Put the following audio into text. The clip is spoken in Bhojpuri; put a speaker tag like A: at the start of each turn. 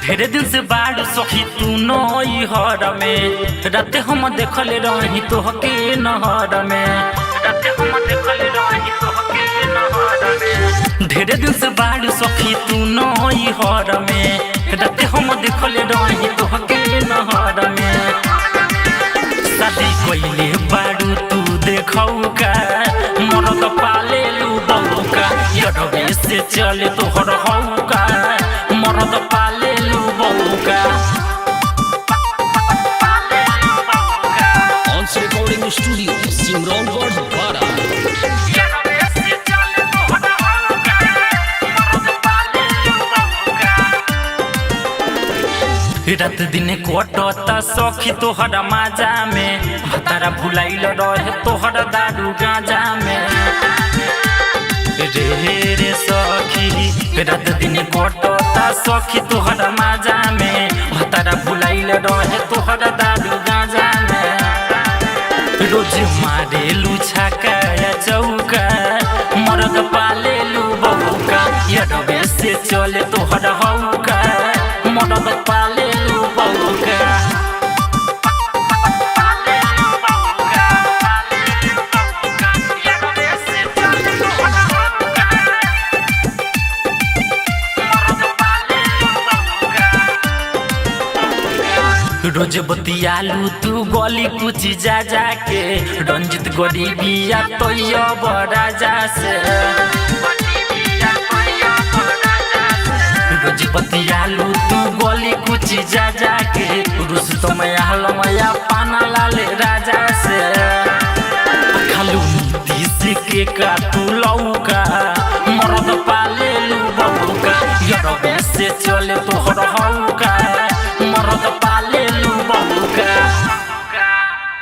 A: ढेरे दिन से बाढ़ सखी तू नई हर में राते हम देखले रही तोहके नहर में राते हम देखले रही तोहके नहर में ढेरे दिन से बाढ़ सखी तू नई हर में राते हम देखले रही तोहके नहर में शादी कइले बाड़ू तू देखौ का मरद पाले लू बहू का यरवे से चले तोहर हौ का मरद पाले लू बहू का
B: Once Recording Studio, Simron Bardwara.
A: रात दिन कटता सखी तोहरा माजा में तारा भुलाइल रहे तोहरा दारू गांजा में रे सखी रात दिन कटता सखी तोहरा माजा में तारा भुलाइल रहे तोहरा दारू गांजा में रोज मारे लू छक्का चौका मरद पाले लू बहू का यरवे से चले तोहरा हौ का मरद पाले लू बहू का रोज बतियालू तू गली कुछ जा जाके रंजित गरीबिया तो राजा से रोज बतियालू तू गली कुछ जा जाके रुस्तम आलमया पाना लाले राजा से खालू नीतीश के का तू लौका मरद पाले लू बहू का यरवे से चले तोहर हौ का